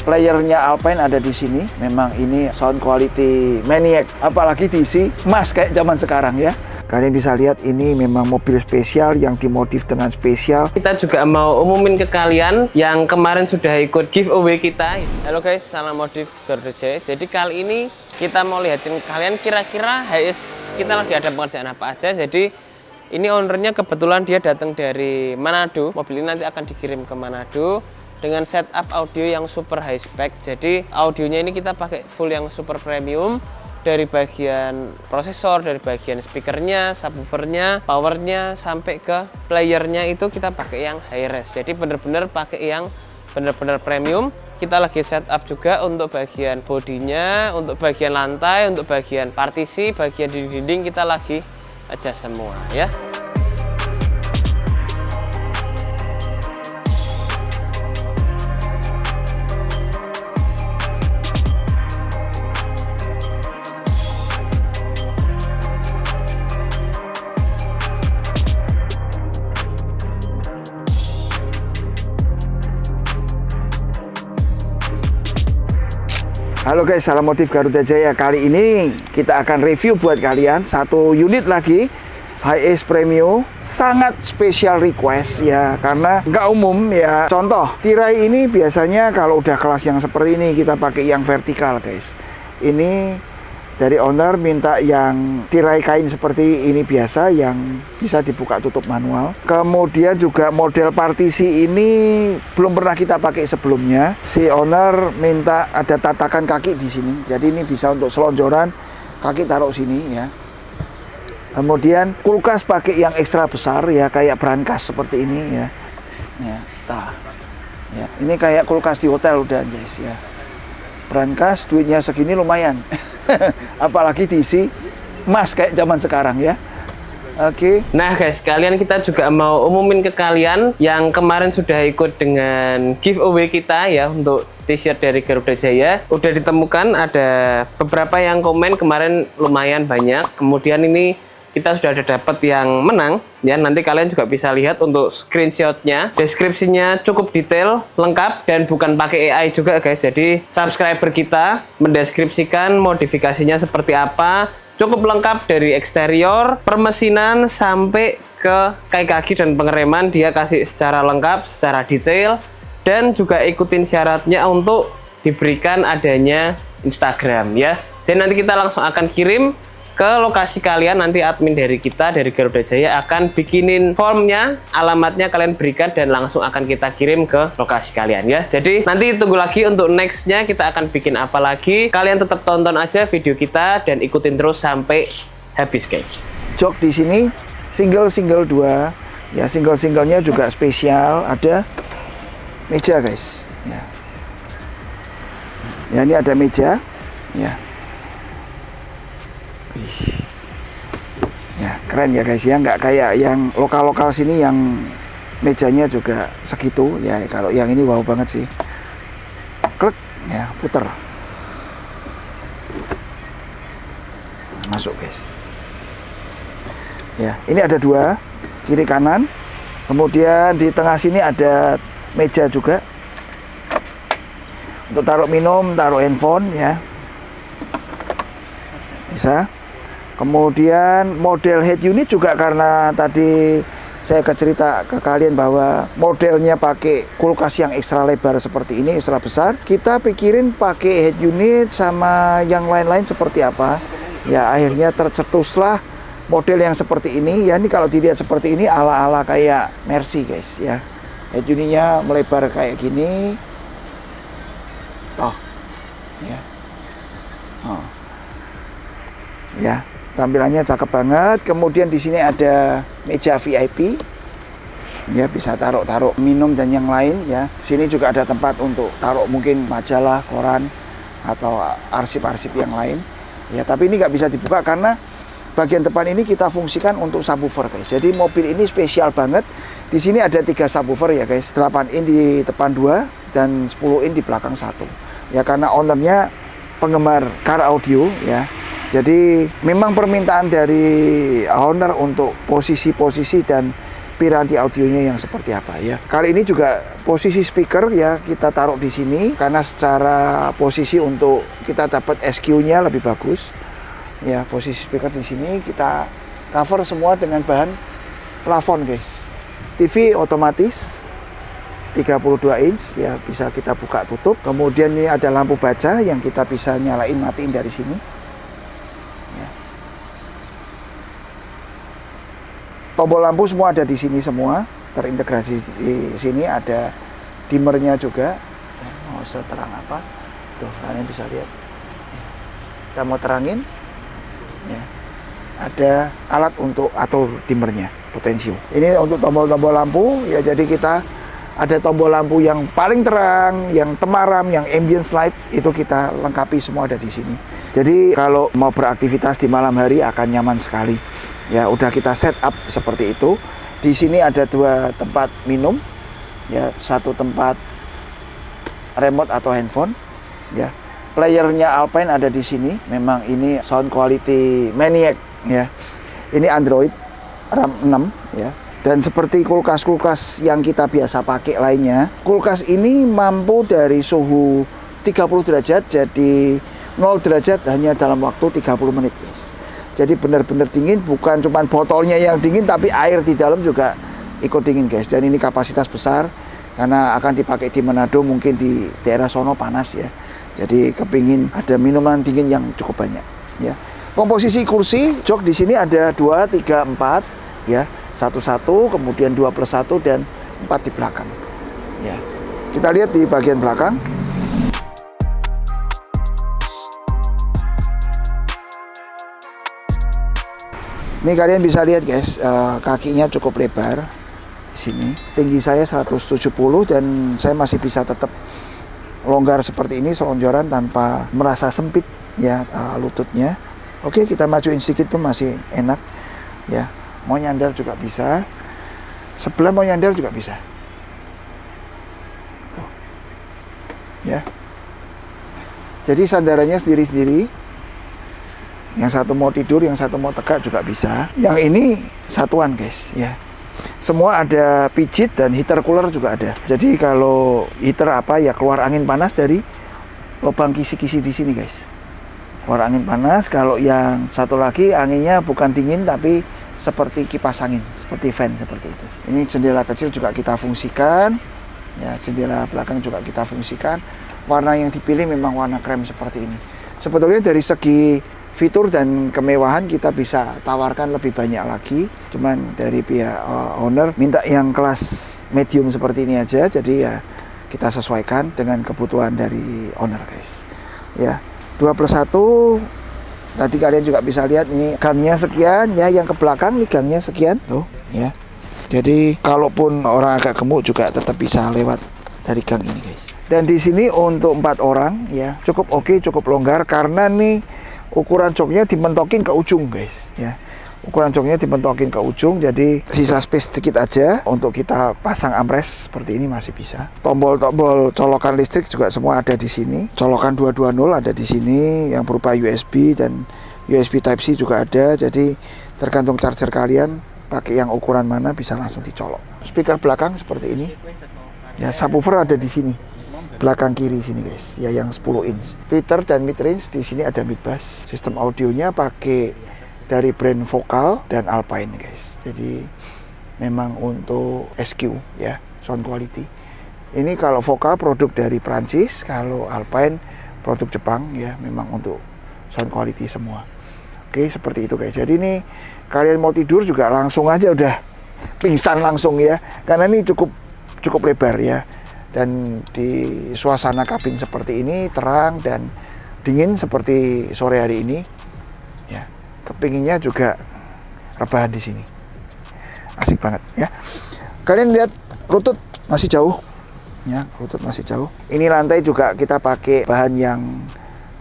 Playernya Alpine ada di sini. Memang ini sound quality maniac, apalagi diisi emas kayak zaman sekarang ya. Kalian bisa lihat ini memang mobil spesial yang dimodif dengan spesial. Kita juga mau umumin ke kalian yang kemarin sudah ikut giveaway kita. Halo guys, salam modif Garuda Jaya. Jadi kali ini kita mau lihatin kalian kira-kira HS kita lagi ada pengerjaan apa aja. Jadi ini ownernya kebetulan dia datang dari Manado. Mobil ini nanti akan dikirim ke Manado dengan setup audio yang super high spec. Jadi audionya ini kita pakai full yang super premium. Dari bagian prosesor, dari bagian speakernya, subwoofernya, powernya, sampai ke playernya itu kita pakai yang high res. Jadi bener-bener pakai yang bener-bener premium. Kita lagi setup juga untuk bagian bodinya, untuk bagian lantai, untuk bagian partisi, bagian dinding kita lagi aja semua ya. Halo guys, salam motif Garuda Jaya. Kali ini kita akan review buat kalian satu unit lagi HS Premium, sangat special request ya, karena nggak umum ya. Contoh, tirai ini biasanya kalau udah kelas yang seperti ini kita pakai yang vertikal guys. Ini dari owner minta yang tirai kain seperti ini biasa, yang bisa dibuka tutup manual. Kemudian juga model partisi ini belum pernah kita pakai sebelumnya. Si owner minta ada tatakan kaki di sini, jadi ini bisa untuk selonjoran, kaki taruh sini ya. Kemudian kulkas pakai yang ekstra besar ya, kayak brankas seperti ini ya. Ya, ini kayak kulkas di hotel udah guys ya. Brankas duitnya segini lumayan. Apalagi diisi emas kayak zaman sekarang ya. Oke. Nah guys, kalian kita juga mau umumin ke kalian yang kemarin sudah ikut dengan giveaway kita ya untuk t-shirt dari Garuda Jaya. Udah ditemukan, ada beberapa yang komen kemarin lumayan banyak. Kemudian ini kita sudah ada dapat yang menang ya. Nanti kalian juga bisa lihat untuk screenshotnya. Deskripsinya cukup detail, lengkap, dan bukan pakai AI juga guys. Jadi subscriber kita mendeskripsikan modifikasinya seperti apa, cukup lengkap dari eksterior, permesinan, sampai ke kaki dan pengereman. Dia kasih secara lengkap, secara detail, dan juga ikutin syaratnya untuk diberikan adanya Instagram ya. Jadi nanti kita langsung akan kirim ke lokasi kalian. Nanti admin dari kita, dari Garuda Jaya, akan bikinin formnya, alamatnya kalian berikan, dan langsung akan kita kirim ke lokasi kalian ya. Jadi nanti tunggu lagi untuk nextnya kita akan bikin apa lagi. Kalian tetap tonton aja video kita dan ikutin terus sampai habis guys. Jok di sini single 2 ya, singlenya juga spesial. Ada meja guys ya. Ya, ini ada meja ya. Ya keren ya guys ya, nggak kayak yang lokal sini yang mejanya juga segitu ya. Kalau yang ini wow banget sih. Klik ya, puter, masuk guys ya. Ini ada 2 kiri kanan, kemudian di tengah sini ada meja juga untuk taruh minum, taruh handphone ya, bisa. Kemudian model head unit juga, karena tadi saya cerita ke kalian bahwa modelnya pakai kulkas yang ekstra lebar seperti ini, ekstra besar. Kita pikirin pakai head unit sama yang lain-lain seperti apa. Ya akhirnya tercetuslah model yang seperti ini. Ya ini kalau dilihat seperti ini ala-ala kayak Mercy guys ya. Head unitnya melebar kayak gini. Toh. Ya. Oh. Ya. Tampilannya cakep banget. Kemudian di sini ada meja VIP. Ya, bisa taruh minum dan yang lain ya. Sini juga ada tempat untuk taruh mungkin majalah, koran, atau arsip-arsip yang lain. Ya, tapi ini nggak bisa dibuka karena bagian depan ini kita fungsikan untuk subwoofer guys. Jadi mobil ini spesial banget. Di sini ada 3 subwoofer ya guys. 8 in di depan 2 dan 10 in di belakang 1. Ya karena ownernya penggemar car audio ya. Jadi memang permintaan dari owner untuk posisi-posisi dan piranti audionya yang seperti apa ya. Kali ini juga posisi speaker ya kita taruh di sini karena secara posisi untuk kita dapat SQ-nya lebih bagus. Ya, posisi speaker di sini kita cover semua dengan bahan plafon, guys. TV otomatis 32 inch ya, bisa kita buka tutup. Kemudian ini ada lampu baja yang kita bisa nyalain matiin dari sini. Ya. Tombol lampu semua ada di sini semua, terintegrasi di sini. Ada dimmernya juga. Mau seterang apa? Tuh, kalian bisa lihat. Kita mau terangin. Ya. Ada alat untuk atur dimmernya, potensio. Ini untuk tombol-tombol lampu ya, jadi kita ada tombol lampu yang paling terang, yang temaram, yang ambience light, itu kita lengkapi semua ada di sini. Jadi kalau mau beraktivitas di malam hari akan nyaman sekali. Ya, udah kita set up seperti itu. Di sini ada 2 tempat minum, ya, 1 tempat remote atau handphone, ya. Playernya Alpine ada di sini. Memang ini sound quality maniac, ya. Ini Android RAM 6, ya. Dan seperti kulkas-kulkas yang kita biasa pakai lainnya, kulkas ini mampu dari suhu 30 derajat jadi 0 derajat hanya dalam waktu 30 menit, guys. Jadi benar-benar dingin, bukan cuma botolnya yang dingin, tapi air di dalam juga ikut dingin, guys. Dan ini kapasitas besar karena akan dipakai di Manado, mungkin di daerah sono panas ya. Jadi kepingin ada minuman dingin yang cukup banyak, ya. Komposisi kursi jok di sini ada 2, 3, 4, ya. 1, kemudian 2+1 dan 4 di belakang. Ya. Kita lihat di bagian belakang. Ini kalian bisa lihat, guys, kakinya cukup lebar di sini. Tinggi saya 170 dan saya masih bisa tetap longgar seperti ini, selonjoran tanpa merasa sempit ya lututnya. Oke, kita majuin sedikit pun masih enak ya. Mau nyandar juga bisa, sebelah mau nyandar juga bisa. Tuh. Ya. Jadi sandarannya sendiri-sendiri. Yang satu mau tidur, yang satu mau tegak juga bisa. Yang ini satuan, guys, ya. Semua ada pijit dan heater cooler juga ada. Jadi kalau heater apa ya, keluar angin panas dari lubang kisi-kisi di sini, guys. Keluar angin panas. Kalau yang satu lagi anginnya bukan dingin tapi seperti kipas angin, seperti fan seperti itu. Ini jendela kecil juga kita fungsikan, ya, jendela belakang juga kita fungsikan. Warna yang dipilih memang warna krem seperti ini. Sebetulnya dari segi fitur dan kemewahan kita bisa tawarkan lebih banyak lagi. Cuman dari pihak owner minta yang kelas medium seperti ini aja. Jadi ya kita sesuaikan dengan kebutuhan dari owner, guys. Ya, 2+1. Tadi kalian juga bisa lihat nih gangnya sekian ya, yang ke belakang nih gangnya sekian tuh ya. Jadi kalaupun orang agak gemuk juga tetap bisa lewat dari gang ini, guys. Dan di sini untuk 4 orang ya cukup oke, cukup longgar karena nih ukuran joknya dimentokin ke ujung, guys ya. Ukuran joknya dimentokin ke ujung, jadi sisa space sedikit aja untuk kita pasang armrest seperti ini masih bisa. Tombol-tombol colokan listrik juga semua ada di sini. Colokan 220 ada di sini yang berupa USB dan USB Type C juga ada. Jadi tergantung charger kalian pakai yang ukuran mana bisa langsung dicolok. Speaker belakang seperti ini. Ya, subwoofer ada di sini. Belakang kiri sini, guys. Ya, yang 10 inch. Tweeter dan mid range di sini ada mid bass. Sistem audionya pakai dari brand Vokal dan Alpine, guys. Jadi memang untuk SQ ya, sound quality. Ini kalau Vokal produk dari Prancis, kalau Alpine produk Jepang ya, memang untuk sound quality semua. Oke, seperti itu, guys. Jadi ini kalian mau tidur juga langsung aja udah pingsan langsung ya. Karena ini cukup lebar ya. Dan di suasana kabin seperti ini terang dan dingin seperti sore hari ini. Kepinginnya juga rebahan di sini, asik banget ya. Kalian lihat lutut masih jauh, ya, lutut masih jauh. Ini lantai juga kita pakai bahan yang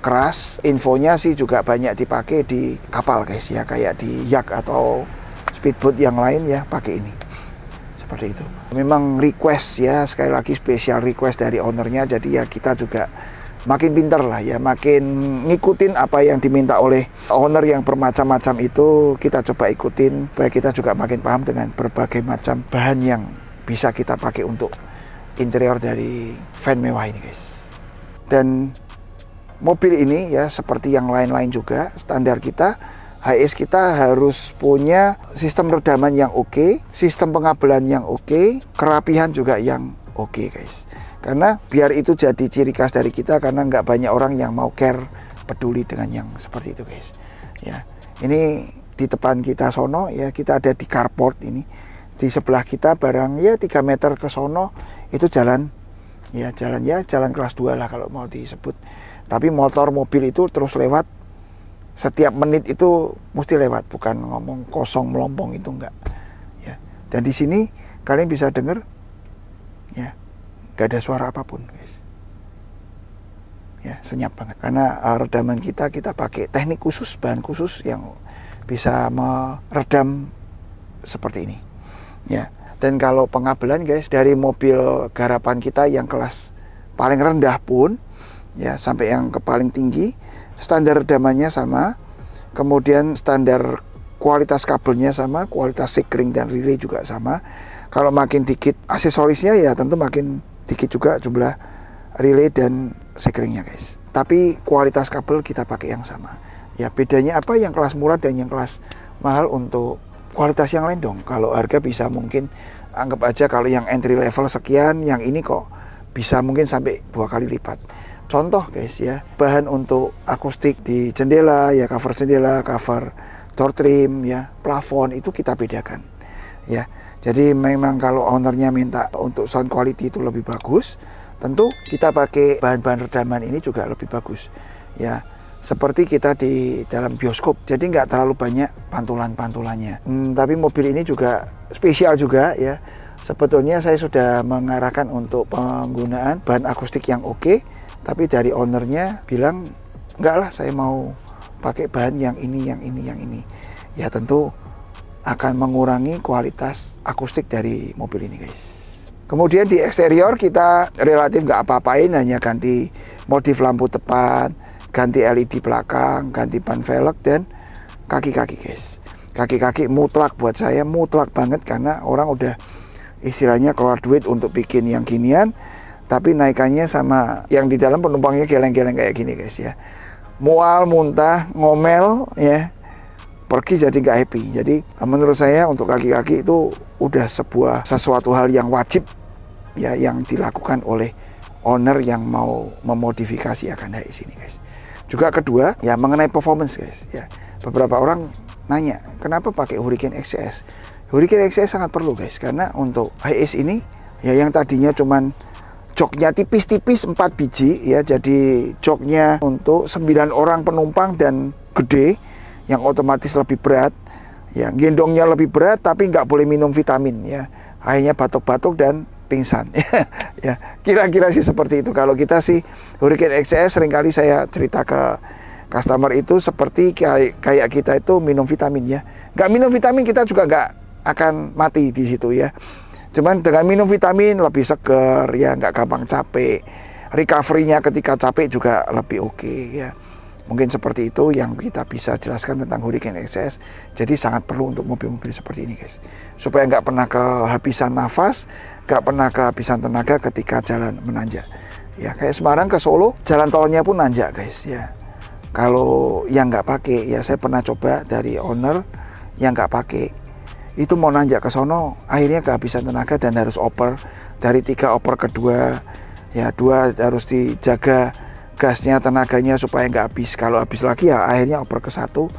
keras. Infonya sih juga banyak dipakai di kapal, guys ya, kayak di yacht atau speedboat yang lain ya, pakai ini. Seperti itu. Memang request ya, sekali lagi spesial request dari ownernya. Jadi ya kita juga makin pinter lah ya, makin ngikutin apa yang diminta oleh owner yang bermacam-macam itu, kita coba ikutin supaya kita juga makin paham dengan berbagai macam bahan yang bisa kita pakai untuk interior dari van mewah ini guys. Dan mobil ini ya seperti yang lain-lain juga, standar kita HS kita harus punya sistem redaman yang oke, sistem pengabelan yang oke, kerapihan juga yang oke guys. Karena biar itu jadi ciri khas dari kita, karena nggak banyak orang yang mau care, peduli dengan yang seperti itu guys. Ya, ini di depan kita sono ya, kita ada di carport ini. Di sebelah kita barang ya 3 meter ke sono itu jalan jalan kelas 2 lah kalau mau disebut. Tapi motor mobil itu terus lewat, setiap menit itu mesti lewat, bukan ngomong kosong melompong itu enggak. Ya. Dan di sini kalian bisa dengar ya, gak ada suara apapun guys. Ya, senyap banget. Karena redaman kita pakai teknik khusus, bahan khusus yang bisa meredam seperti ini. Ya. Dan kalau pengabelan guys, dari mobil garapan kita yang kelas paling rendah pun ya sampai yang ke paling tinggi, standar redamannya sama, kemudian standar kualitas kabelnya sama, kualitas sekring dan relay juga sama. Kalau makin dikit aksesorisnya ya tentu makin dikit juga jumlah relay dan sekringnya guys. Tapi kualitas kabel kita pakai yang sama. Ya bedanya apa yang kelas murah dan yang kelas mahal untuk kualitas yang lain dong. Kalau harga bisa mungkin anggap aja kalau yang entry level sekian, yang ini kok bisa mungkin sampai 2 kali lipat. Contoh guys ya, bahan untuk akustik di jendela ya, cover jendela, cover door trim ya, plafon itu kita bedakan ya. Jadi memang kalau ownernya minta untuk sound quality itu lebih bagus, tentu kita pakai bahan-bahan redaman ini juga lebih bagus ya. Seperti kita di dalam bioskop, jadi nggak terlalu banyak pantulan-pantulannya. Tapi mobil ini juga spesial juga ya. Sebetulnya saya sudah mengarahkan untuk penggunaan bahan akustik yang oke, tapi dari ownernya bilang enggak lah, saya mau pakai bahan yang ini. Ya tentu akan mengurangi kualitas akustik dari mobil ini guys. Kemudian di eksterior kita relatif nggak apa-apain, hanya ganti modif lampu depan, ganti LED belakang, ganti ban velg dan kaki-kaki guys. Kaki-kaki mutlak buat saya, mutlak banget, karena orang udah istilahnya keluar duit untuk bikin yang ginian, tapi naikannya sama yang di dalam penumpangnya geleng-geleng kayak gini guys ya. Mual, muntah, ngomel ya, pergi jadi nggak happy. Jadi menurut saya untuk kaki-kaki itu udah sesuatu hal yang wajib ya, yang dilakukan oleh owner yang mau memodifikasi akan HS ini guys. Juga kedua ya mengenai performance guys ya. Beberapa orang nanya kenapa pakai Hurricane XCS. Hurricane XCS sangat perlu guys, karena untuk HS ini ya yang tadinya cuman joknya tipis-tipis 4 biji ya, jadi joknya untuk 9 orang penumpang dan gede, yang otomatis lebih berat ya, gendongnya lebih berat tapi nggak boleh minum vitamin ya, akhirnya batuk-batuk dan pingsan ya, kira-kira sih seperti itu. Kalau kita sih Hurricane XCS seringkali saya cerita ke customer itu seperti kayak kita itu minum vitamin ya, nggak minum vitamin kita juga nggak akan mati di situ ya. Cuman dengan minum vitamin lebih seger ya, nggak gampang capek, recovery-nya ketika capek juga lebih oke ya. Mungkin seperti itu yang kita bisa jelaskan tentang Hurricane XCS. Jadi sangat perlu untuk mobil-mobil seperti ini guys, supaya nggak pernah kehabisan nafas, nggak pernah kehabisan tenaga ketika jalan menanjak ya. Kayak Semarang ke Solo jalan tolnya pun nanjak guys ya. Kalau yang nggak pakai ya, saya pernah coba dari owner yang nggak pakai itu mau nanjak ke sono, akhirnya kehabisan tenaga dan harus oper. Dari 3 oper ke 2 ya, 2 harus dijaga gasnya, tenaganya supaya nggak habis. Kalau habis lagi ya akhirnya oper ke 1,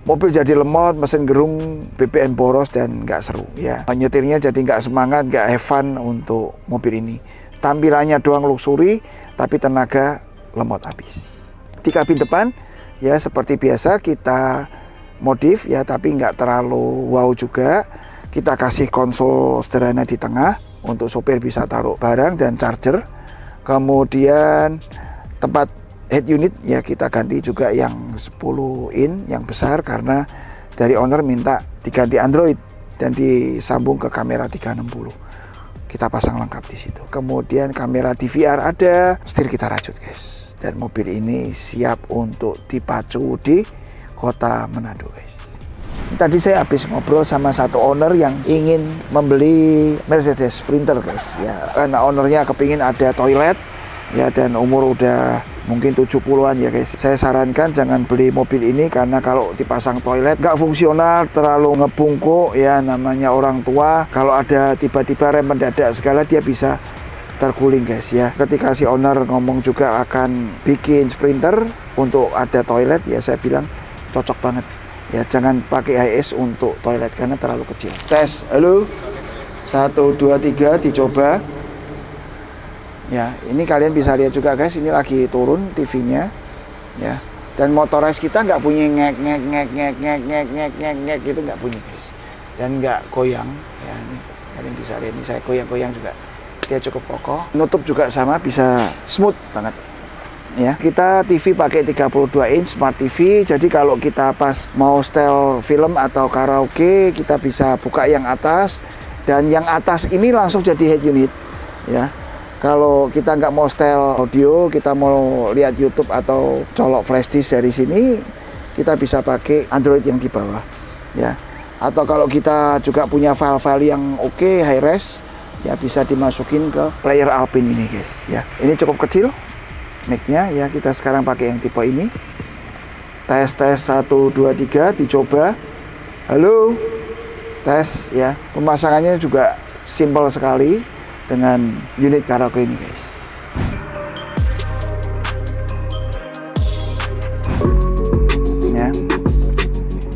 mobil jadi lemot, mesin gerung, BBM boros dan nggak seru ya. Nyetirnya jadi nggak semangat, nggak have fun untuk mobil ini. Tampilannya doang luxury, tapi tenaga lemot habis. Di kabin depan ya seperti biasa kita modif ya, tapi nggak terlalu wow juga. Kita kasih konsol sederhana di tengah untuk sopir bisa taruh barang dan charger. Kemudian tempat head unit ya kita ganti juga yang 10 in yang besar, karena dari owner minta diganti Android dan disambung ke kamera 360. Kita pasang lengkap di situ. Kemudian kamera DVR ada, setir kita rajut guys. Dan mobil ini siap untuk dipacu di kota Manado, guys. Tadi saya habis ngobrol sama satu owner yang ingin membeli Mercedes Sprinter, guys. Ya, karena ownernya kepingin ada toilet, ya, dan umur udah mungkin 70-an ya, guys. Saya sarankan jangan beli mobil ini karena kalau dipasang toilet nggak fungsional, terlalu ngebungkuk, ya, namanya orang tua. Kalau ada tiba-tiba rem mendadak segala, dia bisa terguling, guys, ya. Ketika si owner ngomong juga akan bikin Sprinter untuk ada toilet, ya saya bilang cocok banget. Ya, jangan pakai HS untuk toilet karena terlalu kecil. Tes, halo. 1, 2, 3, dicoba. Ya, ini kalian bisa lihat juga, guys, ini lagi turun TV-nya. Ya. Dan motorized kita nggak bunyi ngek gitu, nggak bunyi, guys. Dan nggak goyang. Ya, ini kalian bisa lihat, ini saya goyang-goyang juga. Dia cukup kokoh. Nutup juga sama, bisa smooth banget. Ya, kita TV pakai 32 inch Smart TV. Jadi kalau kita pas mau setel film atau karaoke, kita bisa buka yang atas, dan yang atas ini langsung jadi head unit. Ya. Kalau kita nggak mau setel audio, kita mau lihat YouTube atau colok flash disk dari sini, kita bisa pakai Android yang di bawah. Ya. Atau kalau kita juga punya file-file yang oke, high res, ya bisa dimasukin ke player Alpine ini, guys, ya. Ini cukup kecil mic-nya, ya. Kita sekarang pakai yang tipe ini. Tes 1 2 3, dicoba. Halo. Tes, ya. Pemasangannya juga simple sekali dengan unit karaoke ini, guys. Ya.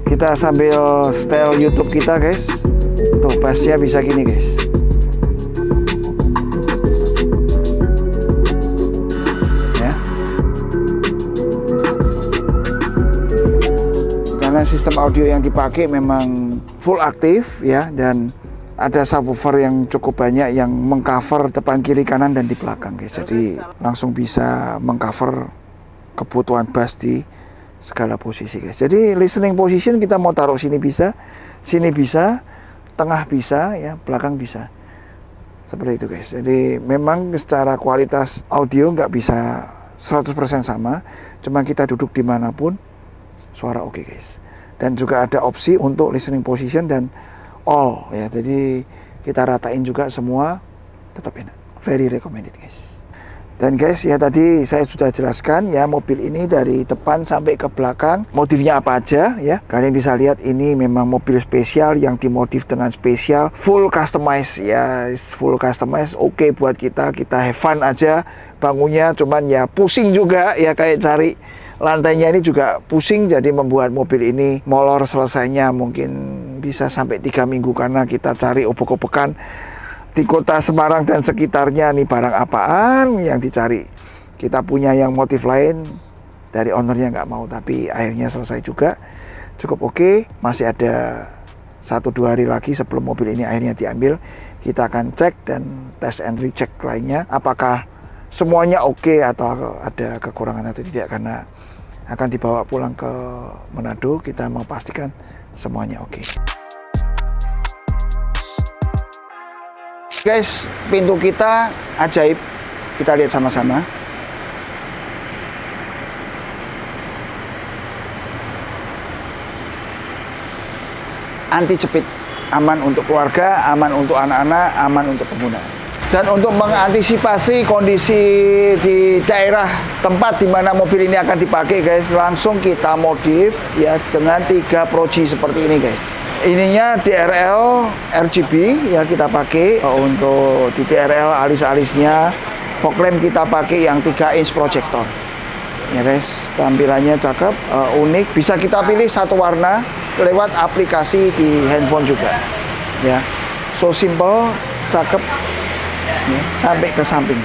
Kita sambil setel YouTube kita, guys. Tuh, bassnya bisa gini, guys. Karena sistem audio yang dipakai memang full aktif, ya, dan ada subwoofer yang cukup banyak yang mengcover depan, kiri, kanan, dan di belakang, guys. Jadi langsung bisa mengcover kebutuhan bass di segala posisi, guys. Jadi listening position kita mau taruh sini bisa, tengah bisa, ya, belakang bisa. Seperti itu, guys. Jadi memang secara kualitas audio nggak bisa 100% sama, cuma kita duduk dimanapun suara oke, guys. Dan juga ada opsi untuk listening position dan all, ya. Jadi kita ratain juga semua, tetap enak. Very recommended, guys. Dan guys, ya, tadi saya sudah jelaskan, ya, mobil ini dari depan sampai ke belakang motifnya apa aja, ya. Kalian bisa lihat ini memang mobil spesial yang dimodif dengan spesial, full customize, ya, full customize. Oke buat kita have fun aja bangunnya, cuman ya pusing juga, ya, kayak cari lantainya ini juga pusing, jadi membuat mobil ini molor selesainya mungkin bisa sampai 3 minggu karena kita cari obok-obokan di kota Semarang dan sekitarnya, nih barang apaan yang dicari. Kita punya yang motif lain, dari ownernya nggak mau, tapi akhirnya selesai juga. Cukup oke. Masih ada 1-2 hari lagi sebelum mobil ini akhirnya diambil. Kita akan cek dan test and recheck lainnya, apakah semuanya oke atau ada kekurangan atau tidak, karena akan dibawa pulang ke Manado. Kita mau pastikan semuanya oke. Guys, pintu kita ajaib. Kita lihat sama-sama. Anti jepit, aman untuk keluarga, aman untuk anak-anak, aman untuk pengguna. Dan untuk mengantisipasi kondisi di daerah tempat di mana mobil ini akan dipakai, guys, langsung kita modif, ya, dengan 3 proji seperti ini, guys. Ininya DRL RGB, ya, kita pakai untuk di DRL alis-alisnya. Fog lamp kita pakai yang 3 inch projector. Ya, guys, tampilannya cakep, unik. Bisa kita pilih satu warna lewat aplikasi di handphone juga. Ya, so simple, cakep. Ya, sampai ke samping,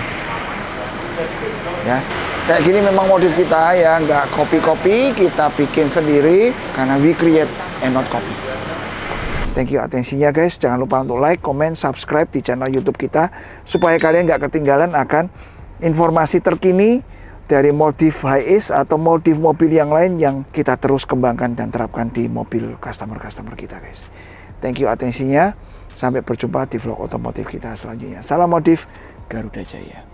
ya, kayak gini memang modif kita, ya, nggak copy, kita bikin sendiri karena we create and not copy. Thank you atensinya, guys. Jangan lupa untuk like, comment, subscribe di channel YouTube kita supaya kalian nggak ketinggalan akan informasi terkini dari modif high-ace atau modif mobil yang lain yang kita terus kembangkan dan terapkan di mobil customer kita, guys. Thank you atensinya. Sampai berjumpa di vlog otomotif kita selanjutnya. Salam modif Garuda Jaya.